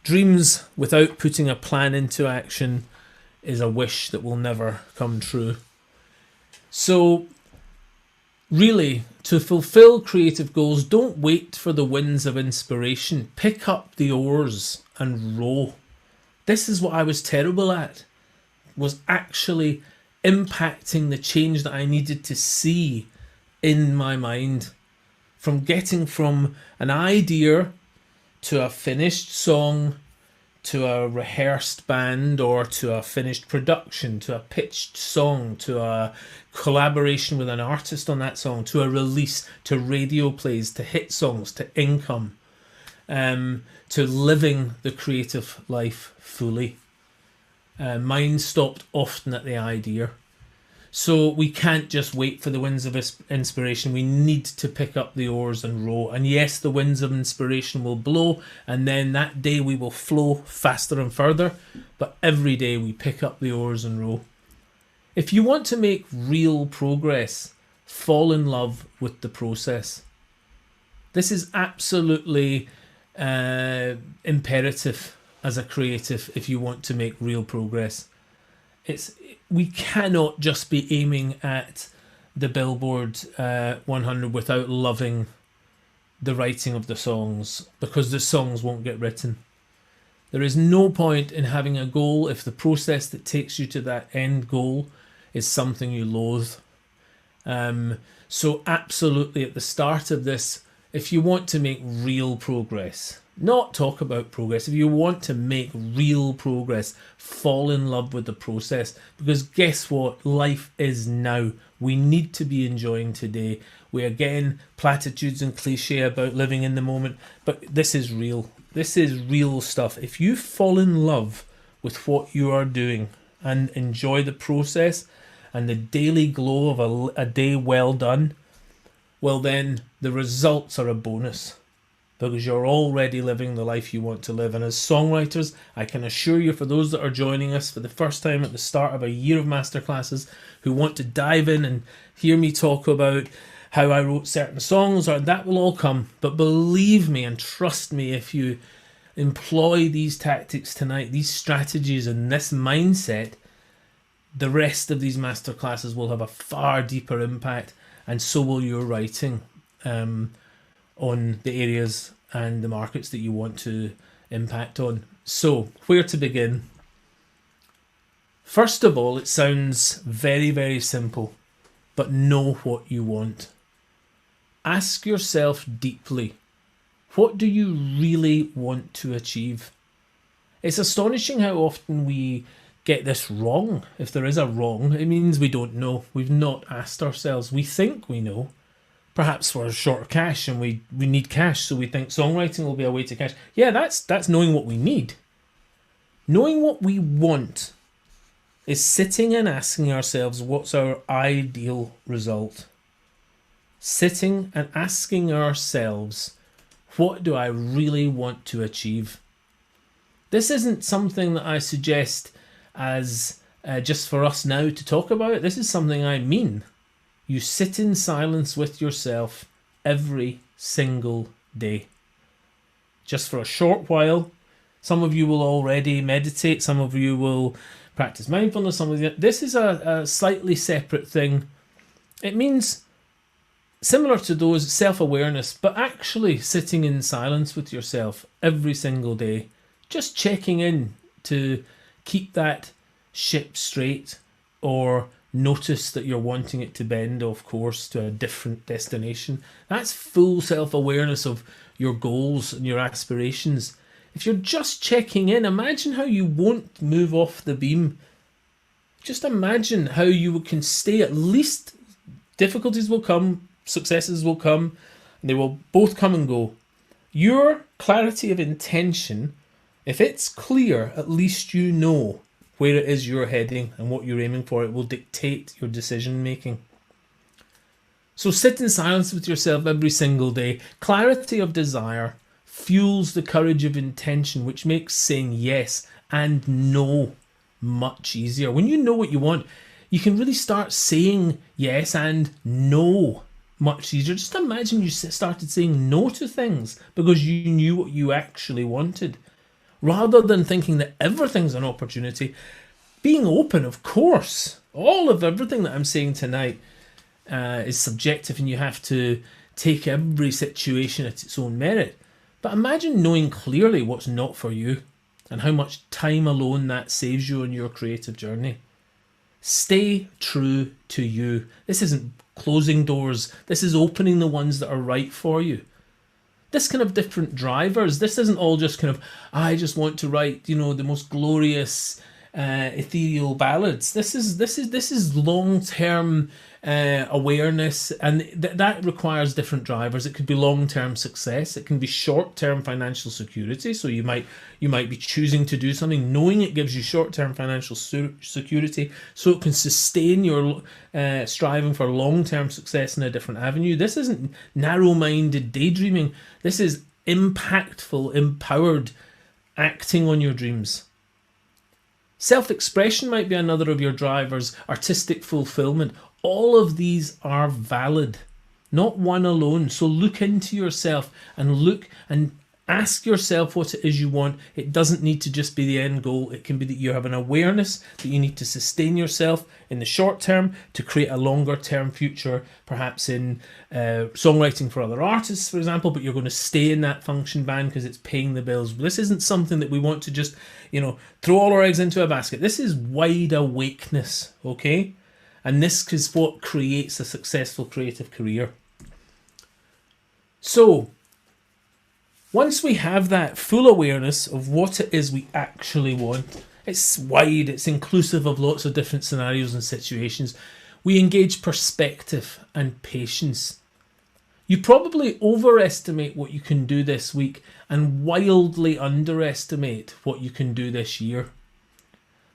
Dreams without putting a plan into action is a wish that will never come true. So really, to fulfill creative goals, don't wait for the winds of inspiration. Pick up the oars and row. This is what I was terrible at, was actually impacting the change that I needed to see in my mind. From getting from an idea to a finished song, to a rehearsed band, or to a finished production, to a pitched song, to a collaboration with an artist on that song, to a release, to radio plays, to hit songs, to income, to living the creative life fully. Mine stopped often at the idea. So we can't just wait for the winds of inspiration. We need to pick up the oars and row. And yes, the winds of inspiration will blow, and then that day we will flow faster and further. But every day we pick up the oars and row. If you want to make real progress, fall in love with the process. This is absolutely imperative as a creative if you want to make real progress. We cannot just be aiming at the Billboard 100 without loving the writing of the songs, because the songs won't get written. There is no point in having a goal if the process that takes you to that end goal is something you loathe. So absolutely at the start of this, if you want to make real progress, not talk about progress, if you want to make real progress, fall in love with the process. Because guess what? Life is now. We need to be enjoying today. We again, platitudes and cliche about living in the moment, but this is real. This is real stuff. If you fall in love with what you are doing and enjoy the process and the daily glow of a day well done, well then the results are a bonus, because you're already living the life you want to live. And as songwriters, I can assure you, for those that are joining us for the first time at the start of a year of masterclasses, who want to dive in and hear me talk about how I wrote certain songs, or that will all come. But believe me and trust me, if you employ these tactics tonight, these strategies and this mindset, the rest of these masterclasses will have a far deeper impact, and so will your writing on the areas and the markets that you want to impact on. So, where to begin? First of all, it sounds very, very simple, but know what you want. Ask yourself deeply, what do you really want to achieve? It's astonishing how often we get this wrong. If there is a wrong, it means we don't know. We've not asked ourselves. We think we know. Perhaps we're short of cash and we need cash, so we think songwriting will be a way to cash. Yeah, that's knowing what we need. Knowing what we want is sitting and asking ourselves, what's our ideal result? Sitting and asking ourselves, what do I really want to achieve? This isn't something that I suggest as just for us now to talk about. This is something I mean. You sit in silence with yourself every single day. Just for a short while. Some of you will already meditate. Some of you will practice mindfulness. Some of you. This is a slightly separate thing. It means similar to those, self-awareness, but actually sitting in silence with yourself every single day. Just checking in to keep that ship straight, or notice that you're wanting it to bend off course to a different destination. That's full self-awareness of your goals and your aspirations. If you're just checking in, imagine how you won't move off the beam. Just imagine how you can stay. At least difficulties will come, successes will come, and they will both come and go. Your clarity of intention, if it's clear, at least you know where it is you're heading and what you're aiming for. It will dictate your decision making. So sit in silence with yourself every single day. Clarity of desire fuels the courage of intention, which makes saying yes and no much easier. When you know what you want, you can really start saying yes and no much easier. Just imagine you started saying no to things because you knew what you actually wanted. Rather than thinking that everything's an opportunity, being open, of course. All of everything that I'm saying tonight is subjective, and you have to take every situation at its own merit. But imagine knowing clearly what's not for you and how much time alone that saves you on your creative journey. Stay true to you. This isn't closing doors. This is opening the ones that are right for you. This kind of different drivers. This isn't all just kind of, I just want to write, the most glorious, ethereal ballads. This is long-term awareness, and that requires different drivers. It could be long-term success. It can be short-term financial security. So you might be choosing to do something knowing it gives you short-term financial security, so it can sustain your striving for long-term success in a different avenue. This isn't narrow-minded daydreaming. This is impactful, empowered acting on your dreams. Self-expression might be another of your drivers, artistic fulfillment. All of these are valid, not one alone. So look into yourself and look and ask yourself what it is you want. It doesn't need to just be the end goal. It can be that you have an awareness that you need to sustain yourself in the short term to create a longer term future, perhaps in songwriting for other artists, for example, but you're going to stay in that function band because it's paying the bills. This isn't something that we want to just, throw all our eggs into a basket. This is wide awakeness, okay? And this is what creates a successful creative career. So, once we have that full awareness of what it is we actually want, it's wide, it's inclusive of lots of different scenarios and situations, we engage perspective and patience. You probably overestimate what you can do this week and wildly underestimate what you can do this year.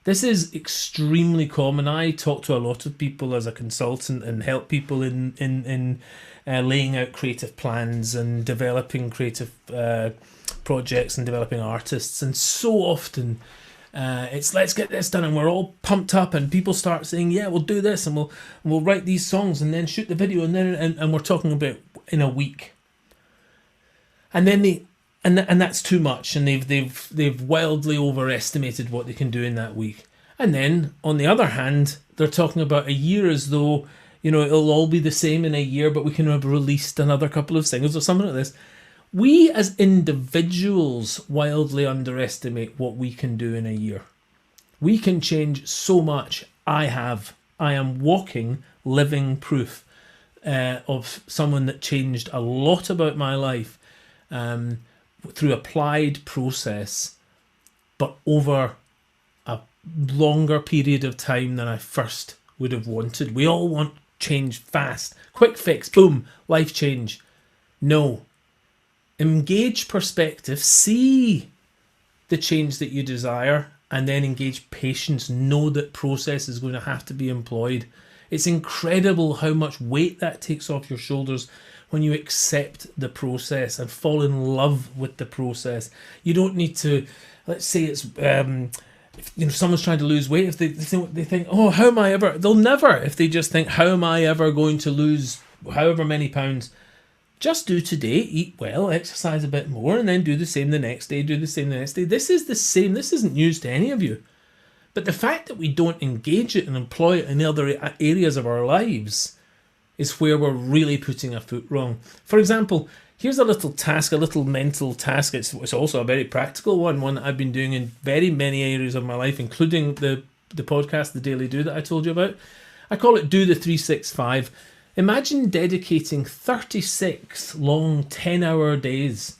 This is extremely common. I talk to a lot of people as a consultant and help people in laying out creative plans and developing creative projects and developing artists. And so often it's let's get this done, and we're all pumped up, and people start saying, yeah, we'll do this, and we'll write these songs and then shoot the video, and we're talking about in a week. And then and that's too much, and they've wildly overestimated what they can do in that week. And then on the other hand, they're talking about a year as though it'll all be the same in a year, but we can have released another couple of singles or something like this. We as individuals wildly underestimate what we can do in a year. We can change so much. I am walking, living proof of someone that changed a lot about my life through applied process, but over a longer period of time than I first would have wanted. We all want change fast, quick fix, boom, life change. No. Engage perspective, see the change that you desire, and then engage patience. Know that process is going to have to be employed. It's incredible how much weight that takes off your shoulders when you accept the process and fall in love with the process. You don't need to, let's say it's, if someone's trying to lose weight, if they think, oh, how am I ever, they'll never, if they just think, how am I ever going to lose however many pounds? Just do today, eat well, exercise a bit more, and then do the same the next day, do the same the next day. This is the same, this isn't news to any of you. But the fact that we don't engage it and employ it in other areas of our lives is where we're really putting a foot wrong. For example, here's a little task, a little mental task. It's also a very practical one that I've been doing in very many areas of my life, including the podcast, The Daily Do, that I told you about. I call it Do the 365. Imagine dedicating 36 long 10-hour days,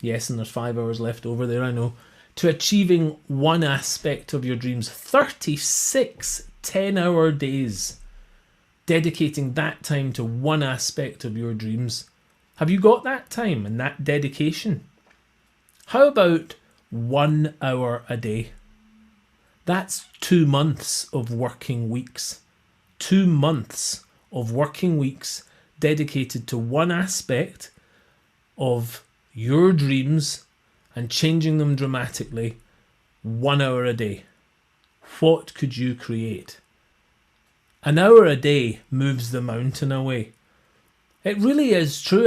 yes, and there's 5 hours left over there, I know, to achieving one aspect of your dreams. 36 10-hour days, dedicating that time to one aspect of your dreams. Have you got that time and that dedication? How about 1 hour a day? That's 2 months of working weeks. 2 months of working weeks dedicated to one aspect of your dreams and changing them dramatically. 1 hour a day. What could you create? An hour a day moves the mountain away. It really is true.